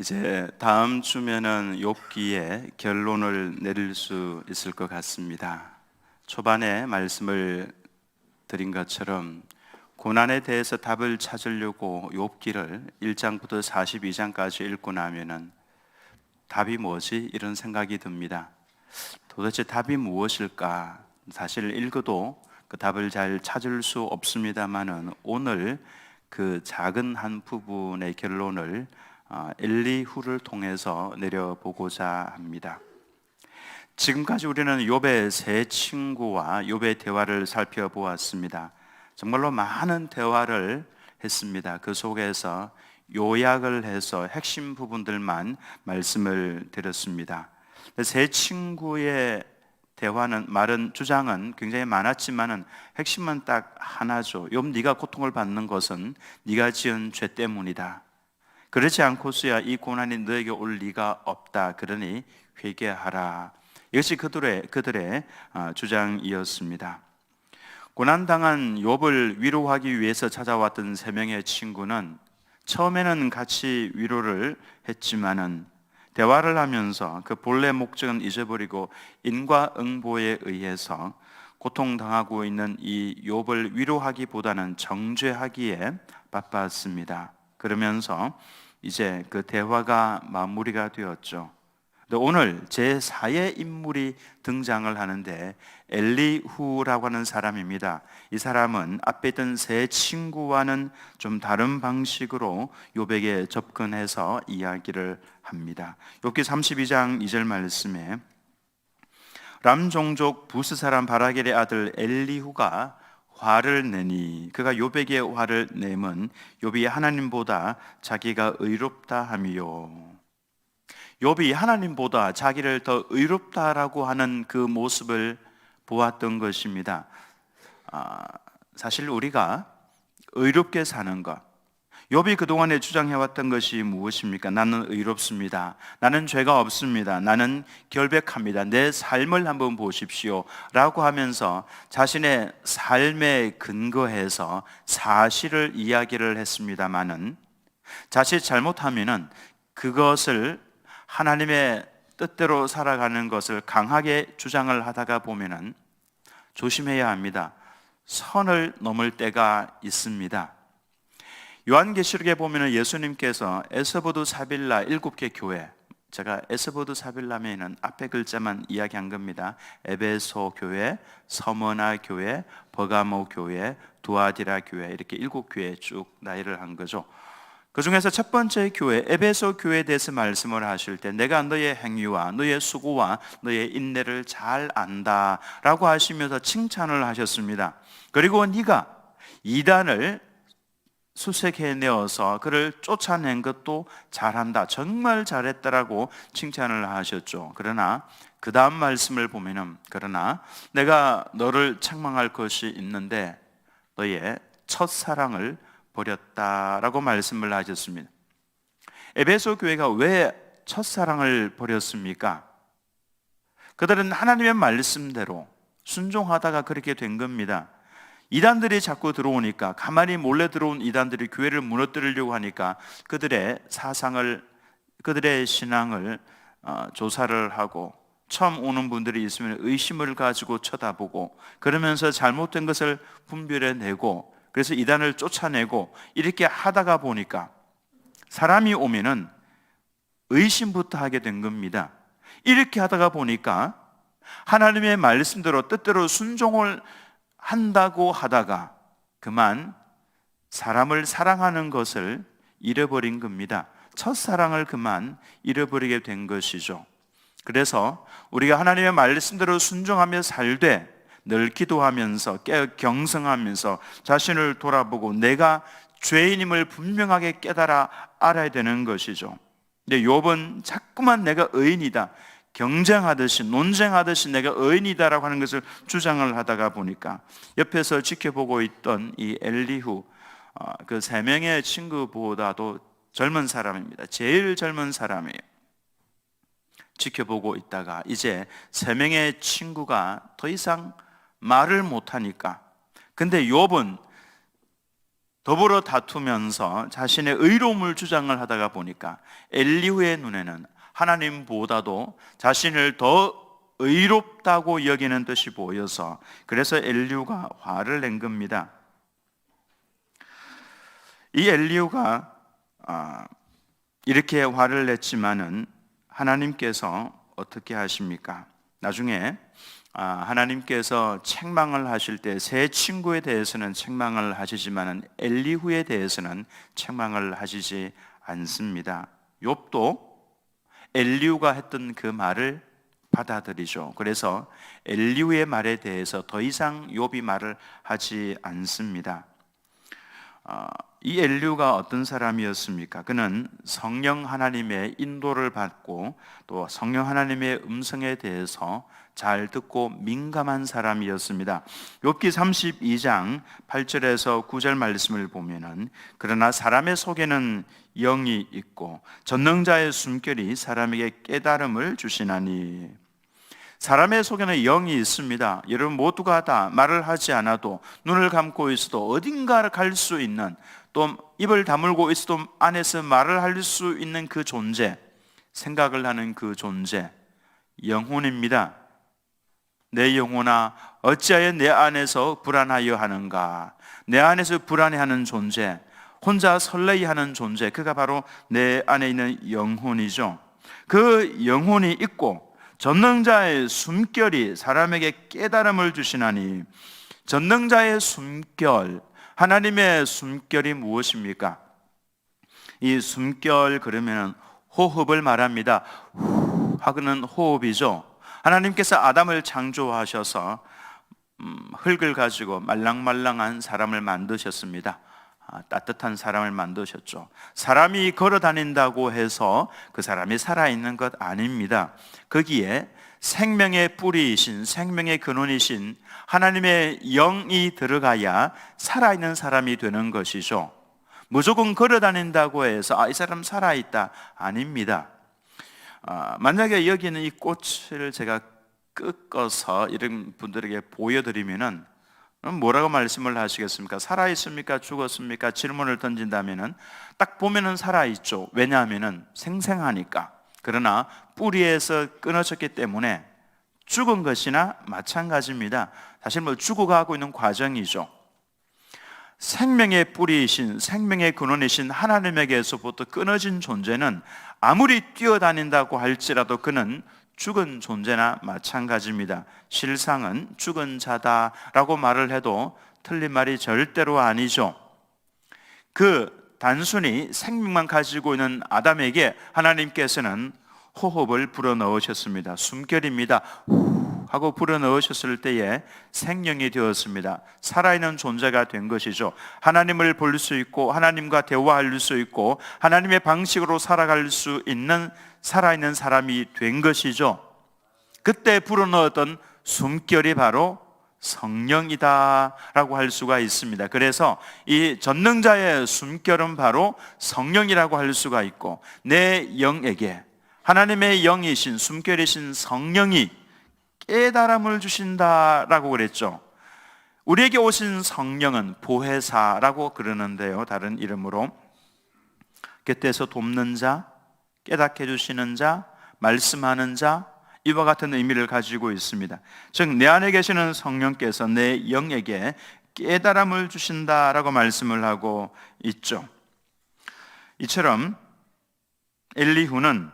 이제 다음 주면은 욥기의 결론을 내릴 수 있을 것 같습니다. 초반에 말씀을 드린 것처럼 고난에 대해서 답을 찾으려고 욥기를 1장부터 42장까지 읽고 나면은 답이 뭐지? 이런 생각이 듭니다. 도대체 답이 무엇일까? 사실 읽어도 그 답을 잘 찾을 수 없습니다만은 오늘 그 작은 한 부분의 결론을 엘리후를 통해서 내려보고자 합니다. 지금까지 우리는 욥의 세 친구와 욥의 대화를 살펴보았습니다. 정말로 많은 대화를 했습니다. 그 속에서 요약을 해서 핵심 부분들만 말씀을 드렸습니다. 세 친구의 대화는, 말은, 주장은 굉장히 많았지만은 핵심은 딱 하나죠. 욥, 네가 고통을 받는 것은 네가 지은 죄 때문이다. 그렇지 않고서야 이 고난이 너에게 올 리가 없다. 그러니 회개하라. 이것이 그들의 주장이었습니다. 고난당한 욥을 위로하기 위해서 찾아왔던 세 명의 친구는 처음에는 같이 위로를 했지만은 대화를 하면서 그 본래 목적은 잊어버리고 인과응보에 의해서 고통당하고 있는 이 욥을 위로하기보다는 정죄하기에 바빴습니다. 그러면서 이제 그 대화가 마무리가 되었죠. 오늘 제4의 인물이 등장을 하는데 엘리후라고 하는 사람입니다. 이 사람은 앞에 있던 세 친구와는 좀 다른 방식으로 욥에게 접근해서 이야기를 합니다. 욥기 32장 2절 말씀에 람 종족 부스 사람 바라겔의 아들 엘리후가 화를 내니, 그가 욥에게 화를 내면 욥이 하나님보다 자기가 의롭다 하미요. 욥이 하나님보다 자기를 더 의롭다라고 하는 그 모습을 보았던 것입니다. 사실 우리가 의롭게 사는 것, 욥이 그동안에 주장해왔던 것이 무엇입니까? 나는 의롭습니다. 나는 죄가 없습니다. 나는 결백합니다. 내 삶을 한번 보십시오 라고 하면서 자신의 삶에 근거해서 사실을 이야기를 했습니다마는 자칫 잘못하면은 그것을 하나님의 뜻대로 살아가는 것을 강하게 주장을 하다가 보면은 조심해야 합니다. 선을 넘을 때가 있습니다. 요한계시록에 보면은 예수님께서 에스보드 사빌라 7개 교회, 제가 에스보드 사빌라면은 앞에 글자만 이야기한 겁니다. 에베소 교회, 서머나 교회, 버가모 교회, 두아디라 교회, 이렇게 7교회 쭉 나열을 한 거죠. 그 중에서 첫 번째 교회, 에베소 교회에 대해서 말씀을 하실 때 내가 너의 행위와 너의 수고와 너의 인내를 잘 안다 라고 하시면서 칭찬을 하셨습니다. 그리고 네가 이단을 수색해내어서 그를 쫓아낸 것도 잘한다, 정말 잘했다라고 칭찬을 하셨죠. 그러나 그 다음 말씀을 보면은 그러나 내가 너를 책망할 것이 있는데 너의 첫사랑을 버렸다라고 말씀을 하셨습니다. 에베소 교회가 왜 첫사랑을 버렸습니까? 그들은 하나님의 말씀대로 순종하다가 그렇게 된 겁니다. 이단들이 자꾸 들어오니까, 가만히 몰래 들어온 이단들이 교회를 무너뜨리려고 하니까 그들의 사상을, 그들의 신앙을 조사를 하고 처음 오는 분들이 있으면 의심을 가지고 쳐다보고 그러면서 잘못된 것을 분별해내고 그래서 이단을 쫓아내고 이렇게 하다가 보니까 사람이 오면은 의심부터 하게 된 겁니다. 이렇게 하다가 보니까 하나님의 말씀대로 뜻대로 순종을 한다고 하다가 그만 사람을 사랑하는 것을 잃어버린 겁니다. 첫사랑을 그만 잃어버리게 된 것이죠. 그래서 우리가 하나님의 말씀대로 순종하며 살되 늘 기도하면서 경성하면서 자신을 돌아보고 내가 죄인임을 분명하게 깨달아 알아야 되는 것이죠. 근데 욥은 자꾸만 내가 의인이다, 경쟁하듯이 논쟁하듯이 내가 의인이다라고 하는 것을 주장을 하다가 보니까 옆에서 지켜보고 있던 이 엘리후, 그 세 명의 친구보다도 젊은 사람입니다. 제일 젊은 사람이에요. 지켜보고 있다가 이제 세 명의 친구가 더 이상 말을 못하니까, 근데 욥은 더불어 다투면서 자신의 의로움을 주장을 하다가 보니까 엘리후의 눈에는 하나님보다도 자신을 더 의롭다고 여기는 듯이 보여서, 그래서 엘리후가 화를 낸 겁니다. 이 엘리후가 이렇게 화를 냈지만은 하나님께서 어떻게 하십니까? 나중에 하나님께서 책망을 하실 때 세 친구에 대해서는 책망을 하시지만은 엘리후에 대해서는 책망을 하시지 않습니다. 욥도 엘리후가 했던 그 말을 받아들이죠. 그래서 엘리후의 말에 대해서 더 이상 욥이 말을 하지 않습니다. 이 엘리후가 어떤 사람이었습니까? 그는 성령 하나님의 인도를 받고 또 성령 하나님의 음성에 대해서 잘 듣고 민감한 사람이었습니다. 욥기 32장 8절에서 9절 말씀을 보면은, 그러나 사람의 속에는 영이 있고 전능자의 숨결이 사람에게 깨달음을 주시나니. 사람의 속에는 영이 있습니다. 여러분 모두가 다 말을 하지 않아도 눈을 감고 있어도 어딘가 갈 수 있는, 또 입을 다물고 있어도 안에서 말을 할 수 있는 그 존재, 생각을 하는 그 존재, 영혼입니다. 내 영혼아 어찌하여 내 안에서 불안하여 하는가. 내 안에서 불안해하는 존재, 혼자 설레이하는 존재, 그가 바로 내 안에 있는 영혼이죠. 그 영혼이 있고 전능자의 숨결이 사람에게 깨달음을 주시나니. 전능자의 숨결, 하나님의 숨결이 무엇입니까? 이 숨결 그러면 호흡을 말합니다. 후 하고는 호흡이죠. 하나님께서 아담을 창조하셔서 흙을 가지고 말랑말랑한 사람을 만드셨습니다. 따뜻한 사람을 만드셨죠. 사람이 걸어 다닌다고 해서 그 사람이 살아있는 것 아닙니다. 거기에 생명의 뿌리이신, 생명의 근원이신 하나님의 영이 들어가야 살아있는 사람이 되는 것이죠. 무조건 걸어 다닌다고 해서 이 사람 살아있다, 아닙니다. 만약에 여기 있는 이 꽃을 제가 꺾어서 이런 분들에게 보여드리면은 뭐라고 말씀을 하시겠습니까? 살아있습니까? 죽었습니까? 질문을 던진다면은 딱 보면은 살아있죠. 왜냐하면은 생생하니까. 그러나 뿌리에서 끊어졌기 때문에 죽은 것이나 마찬가지입니다. 사실 죽어가고 있는 과정이죠. 생명의 뿌리이신, 생명의 근원이신 하나님에게서부터 끊어진 존재는 아무리 뛰어다닌다고 할지라도 그는 죽은 존재나 마찬가지입니다. 실상은 죽은 자다라고 말을 해도 틀린 말이 절대로 아니죠. 그 단순히 생명만 가지고 있는 아담에게 하나님께서는 호흡을 불어넣으셨습니다. 숨결입니다. 후 하고 불어넣으셨을 때에 생명이 되었습니다. 살아있는 존재가 된 것이죠. 하나님을 볼 수 있고 하나님과 대화할 수 있고 하나님의 방식으로 살아갈 수 있는 살아있는 사람이 된 것이죠. 그때 불어넣었던 숨결이 바로 성령이다라고 할 수가 있습니다. 그래서 이 전능자의 숨결은 바로 성령이라고 할 수가 있고, 내 영에게 하나님의 영이신 숨결이신 성령이 깨달음을 주신다라고 그랬죠. 우리에게 오신 성령은 보혜사라고 그러는데요, 다른 이름으로 곁에서 돕는 자, 깨닫게 해주시는 자, 말씀하는 자, 이와 같은 의미를 가지고 있습니다. 즉 내 안에 계시는 성령께서 내 영에게 깨달음을 주신다라고 말씀을 하고 있죠. 이처럼 엘리후는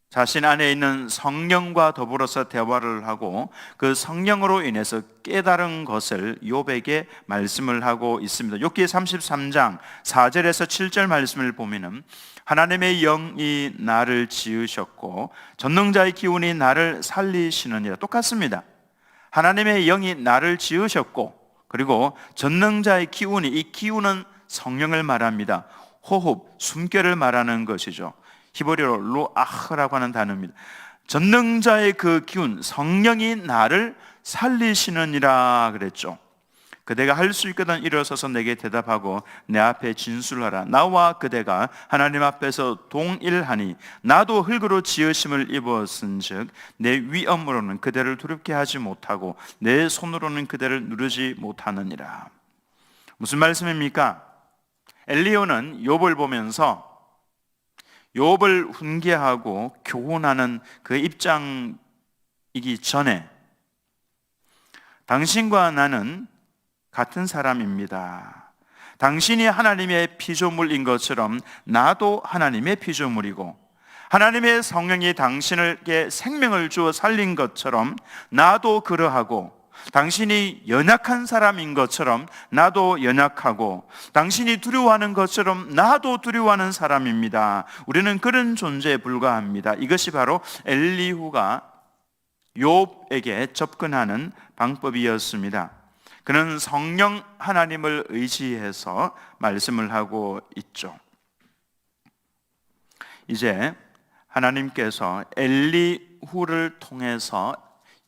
자신 안에 있는 성령과 더불어서 대화를 하고 그 성령으로 인해서 깨달은 것을 욥에게 말씀을 하고 있습니다. 욥기 33장 4절에서 7절 말씀을 보면은 하나님의 영이 나를 지으셨고 전능자의 기운이 나를 살리시느니라. 똑같습니다. 하나님의 영이 나를 지으셨고, 그리고 전능자의 기운이, 이 기운은 성령을 말합니다. 호흡, 숨결을 말하는 것이죠. 히브리어로 루아흐라고 하는 단어입니다. 전능자의 그 기운, 성령이 나를 살리시느니라 그랬죠. 그대가 할 수 있거든 일어서서 내게 대답하고 내 앞에 진술하라. 나와 그대가 하나님 앞에서 동일하니 나도 흙으로 지으심을 입었은즉 내 위엄으로는 그대를 두렵게 하지 못하고 내 손으로는 그대를 누르지 못하느니라. 무슨 말씀입니까? 엘리후는 욥을 보면서 욥을 훈계하고 교훈하는 그 입장이기 전에 당신과 나는 같은 사람입니다. 당신이 하나님의 피조물인 것처럼 나도 하나님의 피조물이고, 하나님의 성령이 당신에게 생명을 주어 살린 것처럼 나도 그러하고, 당신이 연약한 사람인 것처럼 나도 연약하고, 당신이 두려워하는 것처럼 나도 두려워하는 사람입니다. 우리는 그런 존재에 불과합니다. 이것이 바로 엘리후가 욥에게 접근하는 방법이었습니다. 그는 성령 하나님을 의지해서 말씀을 하고 있죠. 이제 하나님께서 엘리후를 통해서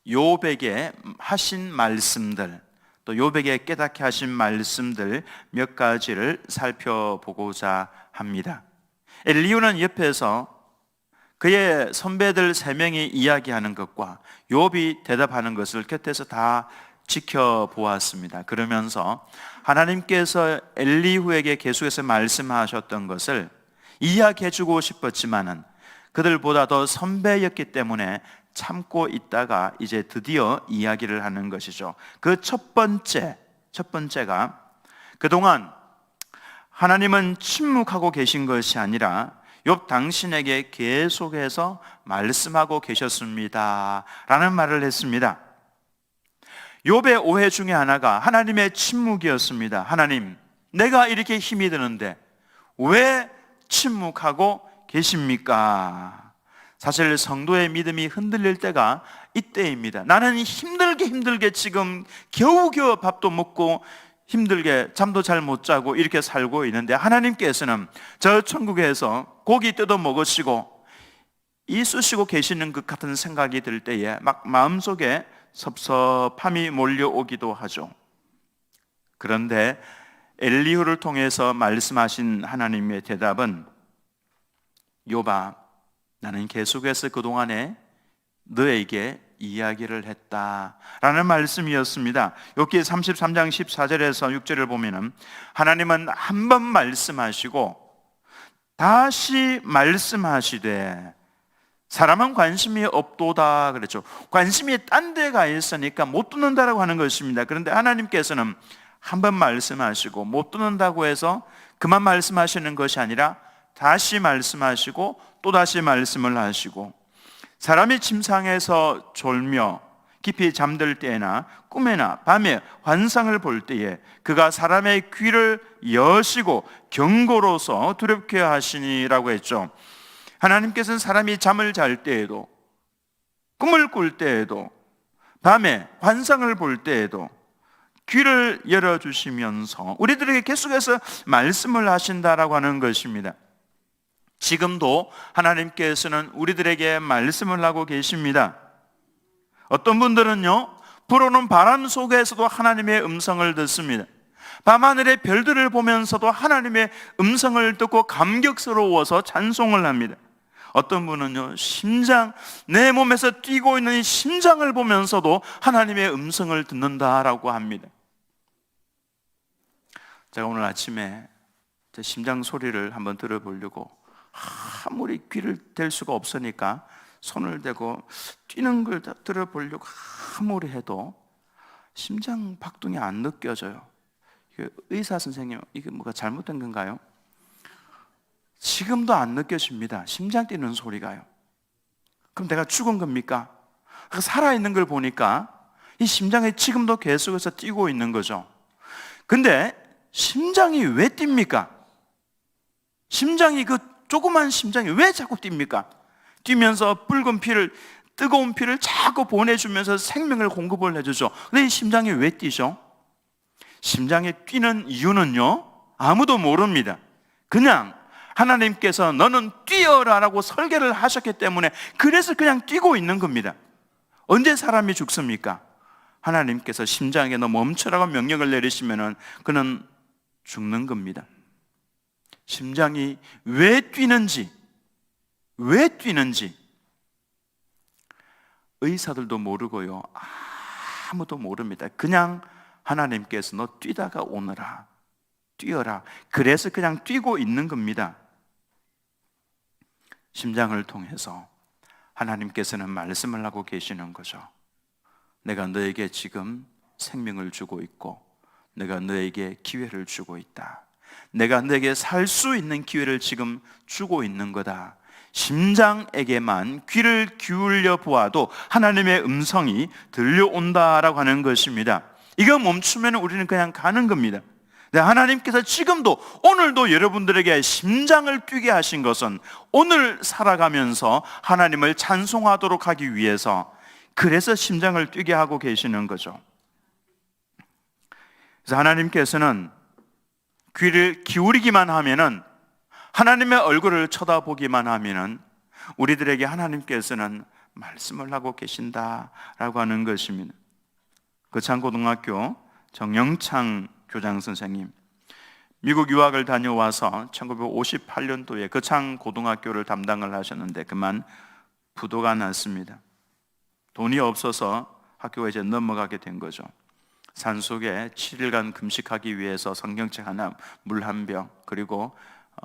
욥에게 하신 말씀들, 또 욥에게 깨닫게 하신 말씀들 몇 가지를 살펴보고자 합니다. 엘리후는 옆에서 그의 선배들 3명이 이야기하는 것과 욥이 대답하는 것을 곁에서 다 지켜보았습니다. 그러면서 하나님께서 엘리후에게 계속해서 말씀하셨던 것을 이야기해주고 싶었지만은 그들보다 더 선배였기 때문에 참고 있다가 이제 드디어 이야기를 하는 것이죠. 그 첫 번째가 그동안 하나님은 침묵하고 계신 것이 아니라 욥 당신에게 계속해서 말씀하고 계셨습니다 라는 말을 했습니다. 욥의 오해 중에 하나가 하나님의 침묵이었습니다. 하나님, 내가 이렇게 힘이 드는데 왜 침묵하고 계십니까? 사실 성도의 믿음이 흔들릴 때가 이때입니다. 나는 힘들게 지금 겨우겨우 밥도 먹고 힘들게 잠도 잘 못 자고 이렇게 살고 있는데 하나님께서는 저 천국에서 고기 뜯어 먹으시고 있으시고 계시는 것 같은 생각이 들 때에 막 마음속에 섭섭함이 몰려오기도 하죠. 그런데 엘리후를 통해서 말씀하신 하나님의 대답은 욥아, 나는 계속해서 그동안에 너에게 이야기를 했다라는 말씀이었습니다. 욥기 33장 14절에서 6절을 보면은 하나님은 한 번 말씀하시고 다시 말씀하시되 사람은 관심이 없도다 그랬죠. 관심이 딴 데 가 있으니까 못 듣는다라고 하는 것입니다. 그런데 하나님께서는 한 번 말씀하시고 못 듣는다고 해서 그만 말씀하시는 것이 아니라 다시 말씀하시고 또 다시 말씀을 하시고, 사람이 침상에서 졸며 깊이 잠들 때나 꿈에나 밤에 환상을 볼 때에 그가 사람의 귀를 여시고 경고로서 두렵게 하시니라고 했죠. 하나님께서는 사람이 잠을 잘 때에도, 꿈을 꿀 때에도, 밤에 환상을 볼 때에도 귀를 열어주시면서 우리들에게 계속해서 말씀을 하신다라고 하는 것입니다. 지금도 하나님께서는 우리들에게 말씀을 하고 계십니다. 어떤 분들은요, 불어오는 바람 속에서도 하나님의 음성을 듣습니다. 밤하늘의 별들을 보면서도 하나님의 음성을 듣고 감격스러워서 찬송을 합니다. 어떤 분은요, 내 몸에서 뛰고 있는 심장을 보면서도 하나님의 음성을 듣는다라고 합니다. 제가 오늘 아침에 제 심장 소리를 한번 들어보려고 아무리 귀를 댈 수가 없으니까 손을 대고 뛰는 걸 들어보려고 아무리 해도 심장 박동이 안 느껴져요. 의사 선생님, 이게 뭐가 잘못된 건가요? 지금도 안 느껴집니다. 심장 뛰는 소리가요. 그럼 내가 죽은 겁니까? 살아있는 걸 보니까 이 심장이 지금도 계속해서 뛰고 있는 거죠. 근데 심장이 왜 뜁니까? 심장이 조그만 심장이 왜 자꾸 뜁니까? 뛰면서 뜨거운 피를 자꾸 보내주면서 생명을 공급을 해주죠. 근데 이 심장이 왜 뛰죠? 심장이 뛰는 이유는요, 아무도 모릅니다. 그냥 하나님께서 너는 뛰어라라고 설계를 하셨기 때문에 그래서 그냥 뛰고 있는 겁니다. 언제 사람이 죽습니까? 하나님께서 심장에 너 멈춰라고 명령을 내리시면은 그는 죽는 겁니다. 심장이 왜 뛰는지 의사들도 모르고요, 아무도 모릅니다. 그냥 하나님께서 너 뛰다가 오너라, 뛰어라. 그래서 그냥 뛰고 있는 겁니다. 심장을 통해서 하나님께서는 말씀을 하고 계시는 거죠. 내가 너에게 지금 생명을 주고 있고 내가 너에게 기회를 주고 있다. 내가 너에게 살 수 있는 기회를 지금 주고 있는 거다. 심장에게만 귀를 기울여 보아도 하나님의 음성이 들려온다라고 하는 것입니다. 이거 멈추면 우리는 그냥 가는 겁니다. 하나님께서 지금도 오늘도 여러분들에게 심장을 뛰게 하신 것은 오늘 살아가면서 하나님을 찬송하도록 하기 위해서, 그래서 심장을 뛰게 하고 계시는 거죠. 그래서 하나님께서는 귀를 기울이기만 하면은, 하나님의 얼굴을 쳐다보기만 하면은 우리들에게 하나님께서는 말씀을 하고 계신다라고 하는 것입니다. 거창고등학교 정영창 교장 선생님, 미국 유학을 다녀와서 1958년도에 거창고등학교를 담당을 하셨는데 그만 부도가 났습니다. 돈이 없어서 학교에 이제 넘어가게 된 거죠. 산속에 7일간 금식하기 위해서 성경책 하나, 물 한 병, 그리고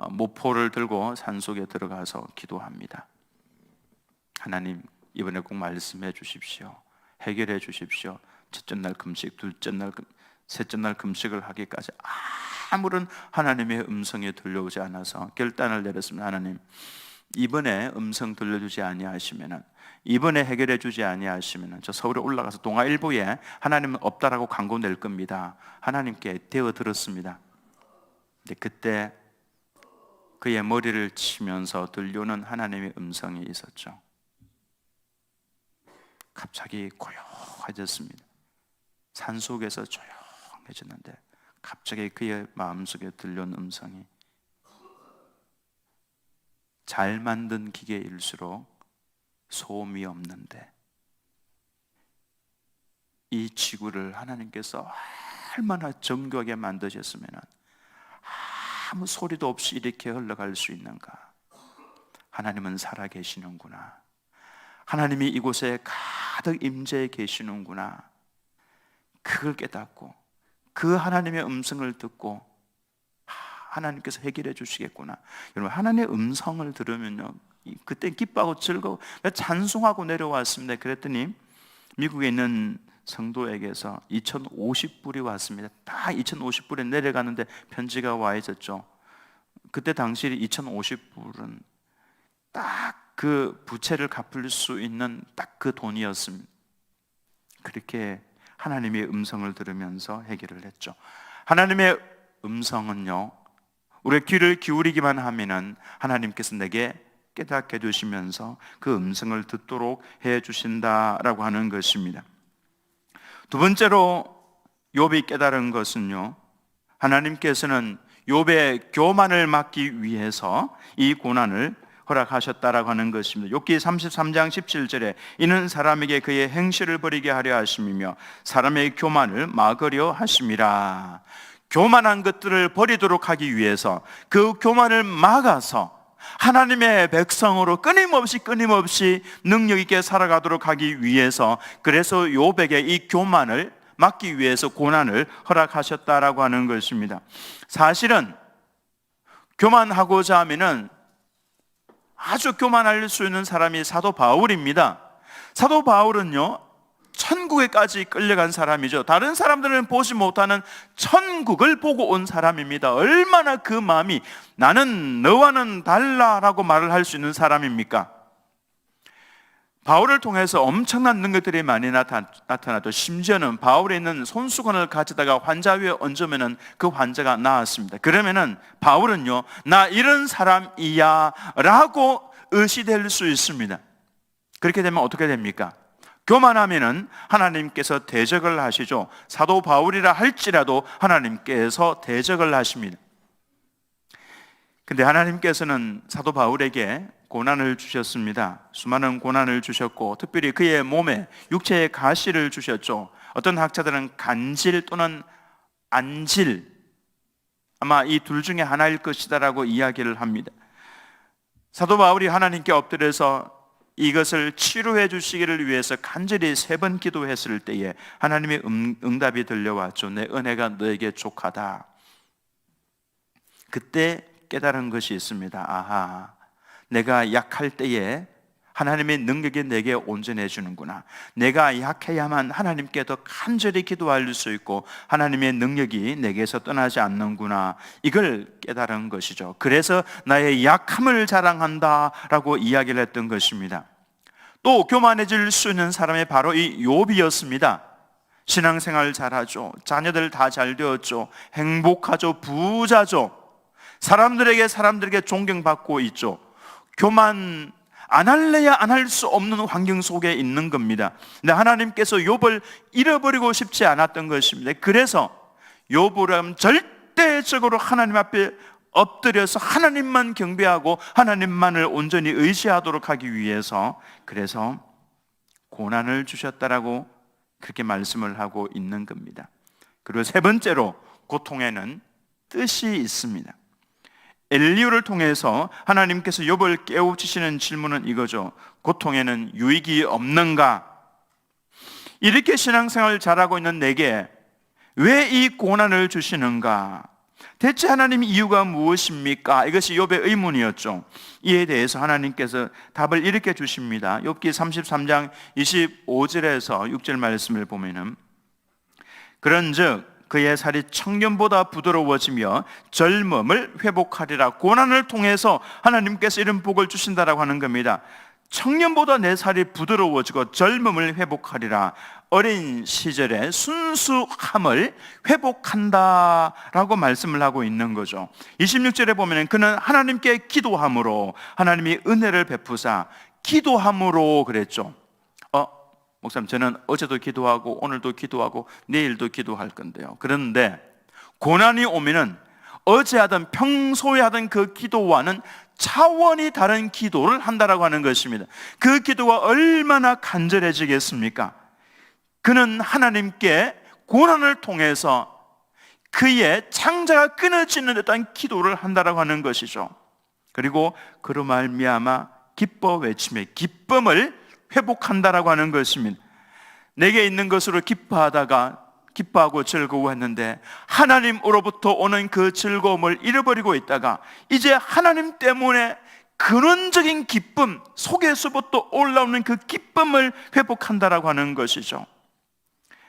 모포를 들고 산속에 들어가서 기도합니다. 하나님, 이번에 꼭 말씀해 주십시오. 해결해 주십시오. 첫째 날 금식, 둘째 날 셋째 날 금식을 하기까지 아무런 하나님의 음성이 들려오지 않아서 결단을 내렸습니다. 하나님, 이번에 음성 들려주지 아니하시면은, 이번에 해결해 주지 아니하시면은 저 서울에 올라가서 동아일보에 하나님은 없다라고 광고 낼 겁니다. 하나님께 대어 들었습니다. 근데 그때 그의 머리를 치면서 들려오는 하나님의 음성이 있었죠. 갑자기 고요해졌습니다. 산속에서 조용해졌는데 갑자기 그의 마음속에 들려온 음성이, 잘 만든 기계일수록 소음이 없는데 이 지구를 하나님께서 얼마나 정교하게 만드셨으면 아무 소리도 없이 이렇게 흘러갈 수 있는가? 하나님은 살아계시는구나. 하나님이 이곳에 가득 임재해 계시는구나. 그걸 깨닫고 그 하나님의 음성을 듣고 하나님께서 해결해 주시겠구나. 여러분, 하나님의 음성을 들으면요, 그때 기뻐하고 즐거워 찬송하고 내려왔습니다. 그랬더니 미국에 있는 성도에게서 2,050불이 왔습니다. 딱 2,050불에 내려가는데 편지가 와 있었죠. 그때 당시 2,050불은 딱 그 부채를 갚을 수 있는 딱 그 돈이었습니다. 그렇게 하나님의 음성을 들으면서 해결을 했죠. 하나님의 음성은요, 우리의 귀를 기울이기만 하면은 하나님께서 내게 깨닫게 해주시면서 그 음성을 듣도록 해주신다라고 하는 것입니다. 두 번째로 욥이 깨달은 것은요, 하나님께서는 욥의 교만을 막기 위해서 이 고난을 허락하셨다라고 하는 것입니다. 욥기 33장 17절에 이는 사람에게 그의 행실을 버리게 하려 하심이며 사람의 교만을 막으려 하심이라. 교만한 것들을 버리도록 하기 위해서, 그 교만을 막아서 하나님의 백성으로 끊임없이 능력 있게 살아가도록 하기 위해서, 그래서 욥에게 이 교만을 막기 위해서 고난을 허락하셨다라고 하는 것입니다. 사실은 교만하고자 하면은 아주 교만할 수 있는 사람이 사도 바울입니다. 사도 바울은요, 천국에까지 끌려간 사람이죠. 다른 사람들은 보지 못하는 천국을 보고 온 사람입니다. 얼마나 그 마음이 나는 너와는 달라라고 말을 할 수 있는 사람입니까? 바울을 통해서 엄청난 능력들이 많이 나타나죠. 심지어는 바울에 있는 손수건을 가져다가 환자 위에 얹으면 그 환자가 나았습니다. 그러면은 바울은요, 나 이런 사람이야 라고 의시될 수 있습니다. 그렇게 되면 어떻게 됩니까? 교만하면은 하나님께서 대적을 하시죠. 사도 바울이라 할지라도 하나님께서 대적을 하십니다. 근데 하나님께서는 사도 바울에게 고난을 주셨습니다. 수많은 고난을 주셨고 특별히 그의 몸에 육체의 가시를 주셨죠. 어떤 학자들은 간질 또는 안질, 아마 이 둘 중에 하나일 것이다라고 이야기를 합니다. 사도 바울이 하나님께 엎드려서 이것을 치료해 주시기를 위해서 간절히 3번 기도했을 때에 하나님의 응답이 들려왔죠. 내 은혜가 너에게 족하다. 그때 깨달은 것이 있습니다. 아하, 내가 약할 때에 하나님의 능력이 내게 온전해 주는구나. 내가 약해야만 하나님께 더 간절히 기도할 수 있고 하나님의 능력이 내게서 떠나지 않는구나. 이걸 깨달은 것이죠. 그래서 나의 약함을 자랑한다라고 이야기를 했던 것입니다. 또 교만해질 수 있는 사람이 바로 이 욥이었습니다. 신앙생활 잘하죠. 자녀들 다 잘 되었죠. 행복하죠. 부자죠. 사람들에게 존경받고 있죠. 교만 안 할래야 안 할 수 없는 환경 속에 있는 겁니다. 근데 하나님께서 욥을 잃어버리고 싶지 않았던 것입니다. 그래서 욥은 절대적으로 하나님 앞에 엎드려서 하나님만 경배하고 하나님만을 온전히 의지하도록 하기 위해서 그래서 고난을 주셨다라고 그렇게 말씀을 하고 있는 겁니다. 그리고 세 번째로 고통에는 뜻이 있습니다. 엘리후를 통해서 하나님께서 욥을 깨우치시는 질문은 이거죠. 고통에는 유익이 없는가? 이렇게 신앙생활을 잘하고 있는 내게 왜 이 고난을 주시는가? 대체 하나님 이유가 무엇입니까? 이것이 욥의 의문이었죠. 이에 대해서 하나님께서 답을 이렇게 주십니다. 욥기 33장 25절에서 6절 말씀을 보면은 그런즉 그의 살이 청년보다 부드러워지며 젊음을 회복하리라. 고난을 통해서 하나님께서 이런 복을 주신다라고 하는 겁니다. 청년보다 내 살이 부드러워지고 젊음을 회복하리라. 어린 시절의 순수함을 회복한다라고 말씀을 하고 있는 거죠. 26절에 보면 그는 하나님께 기도함으로 하나님이 은혜를 베푸사 기도함으로 그랬죠. 목사님, 저는 어제도 기도하고 오늘도 기도하고 내일도 기도할 건데요. 그런데 고난이 오면은 어제 하던 평소에 하던 그 기도와는 차원이 다른 기도를 한다라고 하는 것입니다. 그 기도가 얼마나 간절해지겠습니까? 그는 하나님께 고난을 통해서 그의 창자가 끊어지는 듯한 기도를 한다라고 하는 것이죠. 그리고 그로 말미암아 기뻐 외치며 기쁨을 회복한다라고 하는 것입니다. 내게 있는 것으로 기뻐하고 즐거워했는데 하나님으로부터 오는 그 즐거움을 잃어버리고 있다가 이제 하나님 때문에 근원적인 기쁨, 속에서부터 올라오는 그 기쁨을 회복한다라고 하는 것이죠.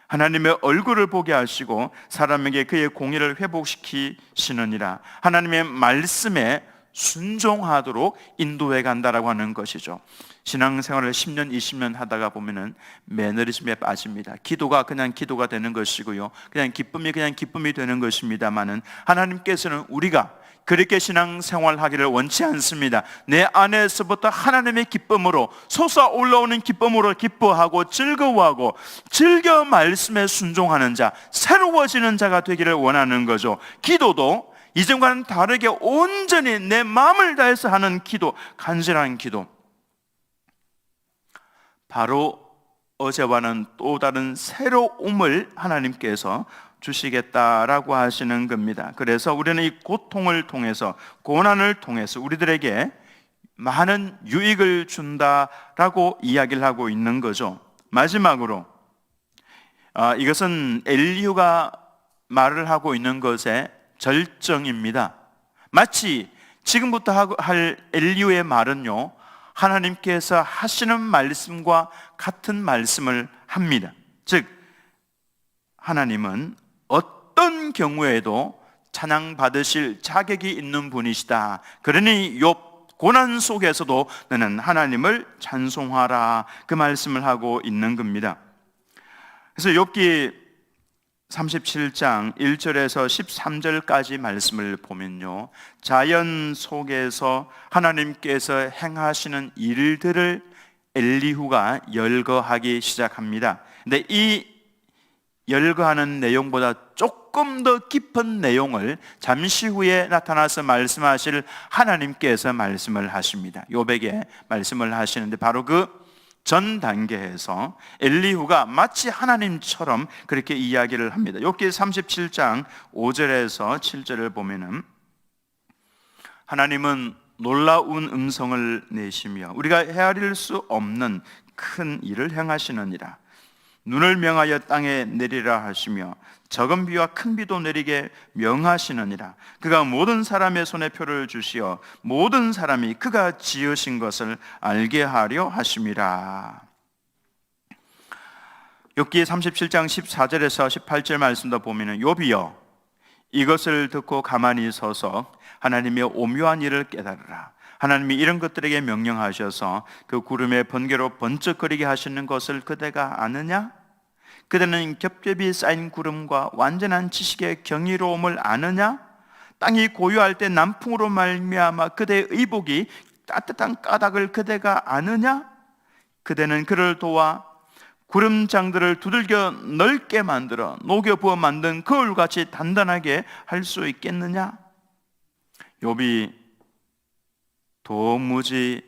하나님의 얼굴을 보게 하시고 사람에게 그의 공의를 회복시키시느니라. 하나님의 말씀에 순종하도록 인도해 간다라고 하는 것이죠. 신앙생활을 10년, 20년 하다가 보면은 매너리즘에 빠집니다. 기도가 그냥 기도가 되는 것이고요. 그냥 기쁨이 되는 것입니다만은 하나님께서는 우리가 그렇게 신앙생활하기를 원치 않습니다. 내 안에서부터 하나님의 기쁨으로 솟아 올라오는 기쁨으로 기뻐하고 즐거워하고 즐겨 말씀에 순종하는 자, 새로워지는 자가 되기를 원하는 거죠. 기도도 이전과는 다르게 온전히 내 마음을 다해서 하는 기도, 간절한 기도, 바로 어제와는 또 다른 새로움을 하나님께서 주시겠다라고 하시는 겁니다. 그래서 우리는 이 고통을 통해서, 고난을 통해서 우리들에게 많은 유익을 준다라고 이야기를 하고 있는 거죠. 마지막으로 이것은 엘리후가 말을 하고 있는 것의 절정입니다. 마치 지금부터 할 엘리후의 말은요, 하나님께서 하시는 말씀과 같은 말씀을 합니다. 즉 하나님은 어떤 경우에도 찬양받으실 자격이 있는 분이시다. 그러니 욥 고난 속에서도 너는 하나님을 찬송하라, 그 말씀을 하고 있는 겁니다. 그래서 욥기 37장 1절에서 13절까지 말씀을 보면요, 자연 속에서 하나님께서 행하시는 일들을 엘리후가 열거하기 시작합니다. 근데 이 열거하는 내용보다 조금 더 깊은 내용을 잠시 후에 나타나서 말씀하실 하나님께서 말씀을 하십니다. 욥에게 말씀을 하시는데 바로 그 전 단계에서 엘리후가 마치 하나님처럼 그렇게 이야기를 합니다. 욥기 37장 5절에서 7절을 보면은 하나님은 놀라운 음성을 내시며 우리가 헤아릴 수 없는 큰 일을 행하시느니라. 눈을 명하여 땅에 내리라 하시며 적은 비와 큰 비도 내리게 명하시느니라. 그가 모든 사람의 손에 표를 주시어 모든 사람이 그가 지으신 것을 알게 하려 하심이라. 욥기 37장 14절에서 18절 말씀도 보면은 욥이여 이것을 듣고 가만히 서서 하나님의 오묘한 일을 깨달으라. 하나님이 이런 것들에게 명령하셔서 그 구름의 번개로 번쩍거리게 하시는 것을 그대가 아느냐? 그대는 겹겹이 쌓인 구름과 완전한 지식의 경이로움을 아느냐? 땅이 고요할 때 남풍으로 말미암아 그대의 의복이 따뜻한 까닭을 그대가 아느냐? 그대는 그를 도와 구름장들을 두들겨 넓게 만들어 녹여 부어 만든 거울같이 단단하게 할 수 있겠느냐? 욥이 도무지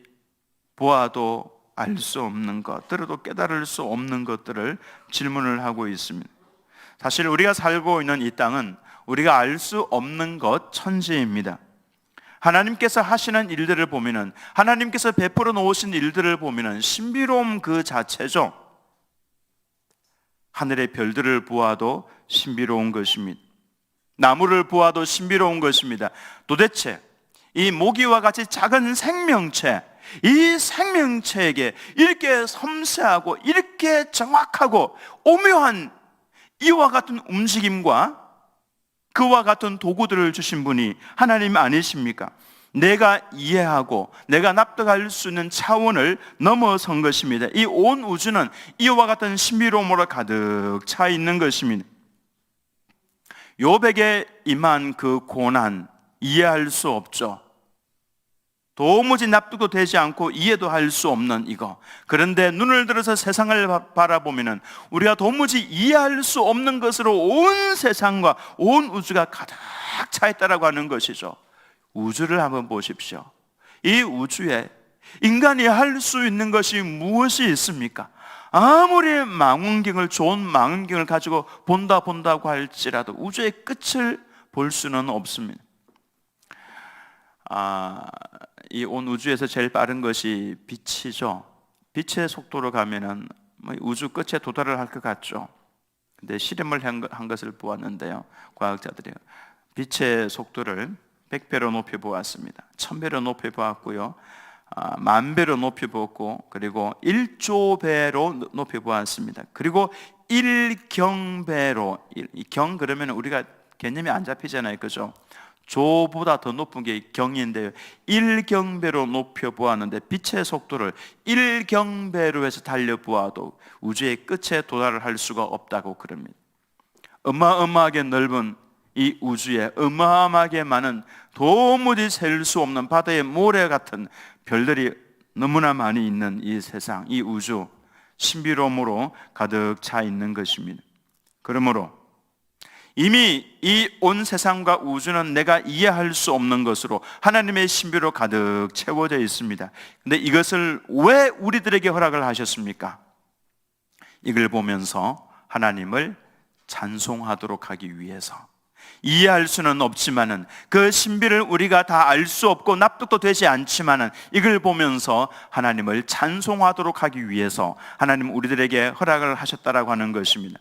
보아도 알 수 없는 것, 들어도 깨달을 수 없는 것들을 질문을 하고 있습니다. 사실 우리가 살고 있는 이 땅은 우리가 알 수 없는 것 천지입니다. 하나님께서 하시는 일들을 보면은, 하나님께서 베풀어 놓으신 일들을 보면은 신비로움 그 자체죠. 하늘의 별들을 보아도 신비로운 것입니다. 나무를 보아도 신비로운 것입니다. 도대체 이 모기와 같이 작은 생명체, 이 생명체에게 이렇게 섬세하고 이렇게 정확하고 오묘한 이와 같은 움직임과 그와 같은 도구들을 주신 분이 하나님 아니십니까? 내가 이해하고 내가 납득할 수 있는 차원을 넘어선 것입니다. 이 온 우주는 이와 같은 신비로움으로 가득 차 있는 것입니다. 욥에게 임한 그 고난 이해할 수 없죠. 도무지 납득도 되지 않고 이해도 할 수 없는 이거. 그런데 눈을 들어서 세상을 바라보면 우리가 도무지 이해할 수 없는 것으로 온 세상과 온 우주가 가득 차 있다라고 하는 것이죠. 우주를 한번 보십시오. 이 우주에 인간이 할 수 있는 것이 무엇이 있습니까? 아무리 망원경을, 좋은 망원경을 가지고 본다고 할지라도 우주의 끝을 볼 수는 없습니다. 이 온 우주에서 제일 빠른 것이 빛이죠. 빛의 속도로 가면은 우주 끝에 도달을 할 것 같죠. 근데 실험을 한 것을 보았는데요, 과학자들이 빛의 속도를 100배로 높여 보았습니다. 1000배로 높여 보았고요, 10,000배로 높여 보았고, 그리고 1조 배로 높여 보았습니다. 그리고 1경배로, 경 그러면 우리가 개념이 안 잡히잖아요, 그죠? 조보다 더 높은 게 경인데요, 1경배로 높여 보았는데 빛의 속도를 1경배로 해서 달려 보아도 우주의 끝에 도달을 할 수가 없다고 그럽니다. 어마어마하게 넓은 이 우주에 어마어마하게 많은 도무지 셀 수 없는 바다의 모래 같은 별들이 너무나 많이 있는 이 세상, 이 우주, 신비로움으로 가득 차 있는 것입니다. 그러므로 이미 이 온 세상과 우주는 내가 이해할 수 없는 것으로 하나님의 신비로 가득 채워져 있습니다. 근데 이것을 왜 우리들에게 허락을 하셨습니까? 이걸 보면서 하나님을 찬송하도록 하기 위해서. 이해할 수는 없지만은 그 신비를 우리가 다 알 수 없고 납득도 되지 않지만은 이걸 보면서 하나님을 찬송하도록 하기 위해서 하나님 우리들에게 허락을 하셨다라고 하는 것입니다.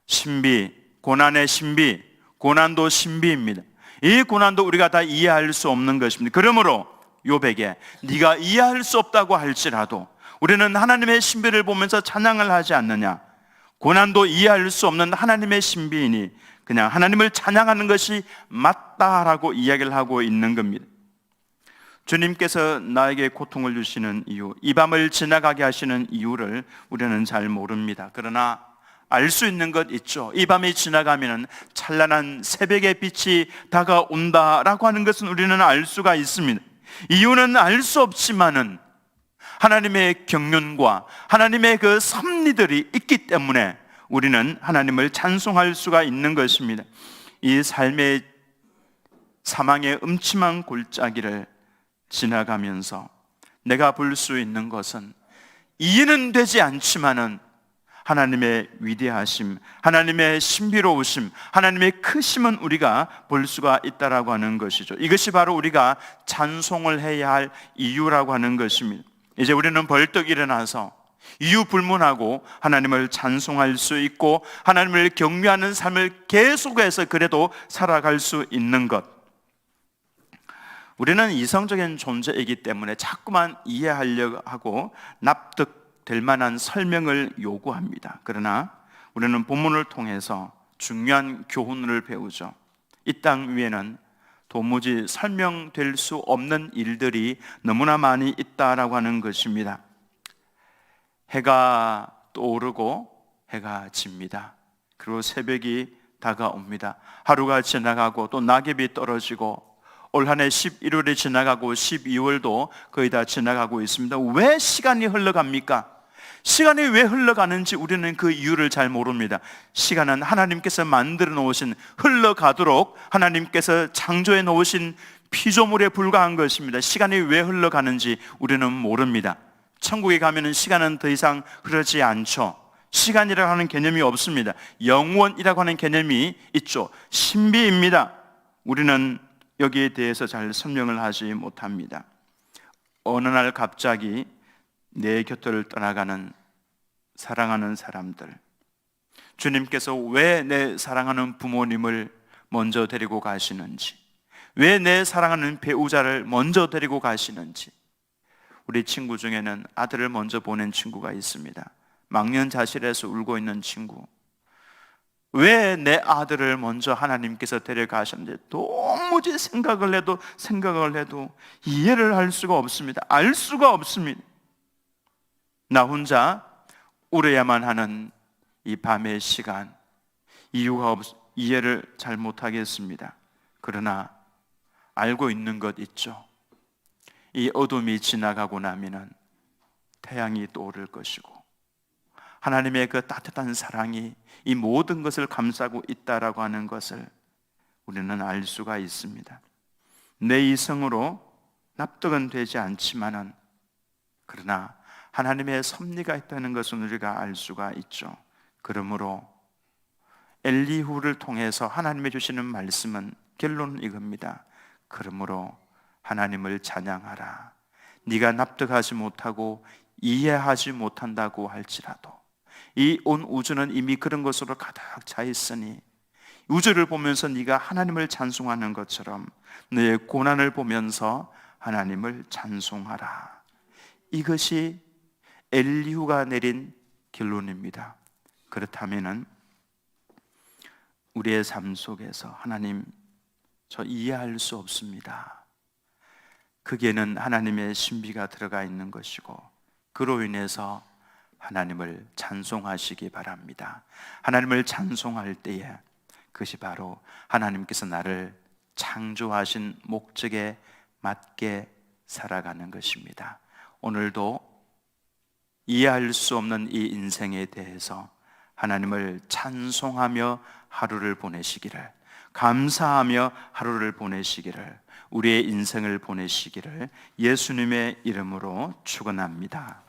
신비, 고난의 신비, 고난도 신비입니다. 이 고난도 우리가 다 이해할 수 없는 것입니다. 그러므로 욥에게 네가 이해할 수 없다고 할지라도 우리는 하나님의 신비를 보면서 찬양을 하지 않느냐? 고난도 이해할 수 없는 하나님의 신비이니 그냥 하나님을 찬양하는 것이 맞다라고 이야기를 하고 있는 겁니다. 주님께서 나에게 고통을 주시는 이유, 이 밤을 지나가게 하시는 이유를 우리는 잘 모릅니다. 그러나 알 수 있는 것 있죠. 이 밤이 지나가면 찬란한 새벽의 빛이 다가온다라고 하는 것은 우리는 알 수가 있습니다. 이유는 알 수 없지만은 하나님의 경륜과 하나님의 그 섭리들이 있기 때문에 우리는 하나님을 찬송할 수가 있는 것입니다. 이 삶의 사망의 음침한 골짜기를 지나가면서 내가 볼 수 있는 것은 이해는 되지 않지만은 하나님의 위대하심, 하나님의 신비로우심, 하나님의 크심은 우리가 볼 수가 있다라고 하는 것이죠. 이것이 바로 우리가 찬송을 해야 할 이유라고 하는 것입니다. 이제 우리는 벌떡 일어나서 이유 불문하고 하나님을 찬송할 수 있고 하나님을 경외하는 삶을 계속해서 그래도 살아갈 수 있는 것. 우리는 이성적인 존재이기 때문에 자꾸만 이해하려고 하고 납득될 만한 설명을 요구합니다. 그러나 우리는 본문을 통해서 중요한 교훈을 배우죠. 이 땅 위에는 도무지 설명될 수 없는 일들이 너무나 많이 있다라고 하는 것입니다. 해가 떠오르고 해가 집니다. 그리고 새벽이 다가옵니다. 하루가 지나가고 또 낙엽이 떨어지고 올 한 해 11월이 지나가고 12월도 거의 다 지나가고 있습니다. 왜 시간이 흘러갑니까? 시간이 왜 흘러가는지 우리는 그 이유를 잘 모릅니다. 시간은 하나님께서 만들어 놓으신, 흘러가도록 하나님께서 창조해 놓으신 피조물에 불과한 것입니다. 시간이 왜 흘러가는지 우리는 모릅니다. 천국에 가면은 시간은 더 이상 흐르지 않죠. 시간이라고 하는 개념이 없습니다. 영원이라고 하는 개념이 있죠. 신비입니다. 우리는 여기에 대해서 잘 설명을 하지 못합니다. 어느 날 갑자기 내 곁을 떠나가는 사랑하는 사람들, 주님께서 왜 내 사랑하는 부모님을 먼저 데리고 가시는지, 왜 내 사랑하는 배우자를 먼저 데리고 가시는지. 우리 친구 중에는 아들을 먼저 보낸 친구가 있습니다. 망년자실에서 울고 있는 친구. 왜 내 아들을 먼저 하나님께서 데려가셨는지 도무지 생각을 해도 이해를 할 수가 없습니다. 알 수가 없습니다. 나 혼자 울어야만 하는 이 밤의 시간, 이해를 잘 못하겠습니다. 그러나 알고 있는 것 있죠. 이 어둠이 지나가고 나면은 태양이 떠오를 것이고 하나님의 그 따뜻한 사랑이 이 모든 것을 감싸고 있다라고 하는 것을 우리는 알 수가 있습니다. 내 이성으로 납득은 되지 않지만은 그러나 하나님의 섭리가 있다는 것은 우리가 알 수가 있죠. 그러므로 엘리후를 통해서 하나님이 주시는 말씀은 결론은 이겁니다. 그러므로 하나님을 찬양하라. 네가 납득하지 못하고 이해하지 못한다고 할지라도 이 온 우주는 이미 그런 것으로 가득 차 있으니 우주를 보면서 네가 하나님을 찬송하는 것처럼 너의 고난을 보면서 하나님을 찬송하라. 이것이 엘리후가 내린 결론입니다. 그렇다면은 우리의 삶 속에서 하나님, 저 이해할 수 없습니다. 거기에는 하나님의 신비가 들어가 있는 것이고 그로 인해서 하나님을 찬송하시기 바랍니다. 하나님을 찬송할 때에 그것이 바로 하나님께서 나를 창조하신 목적에 맞게 살아가는 것입니다. 오늘도 이해할 수 없는 이 인생에 대해서 하나님을 찬송하며 하루를 보내시기를, 감사하며 하루를 보내시기를, 우리의 인생을 보내시기를 예수님의 이름으로 축원합니다.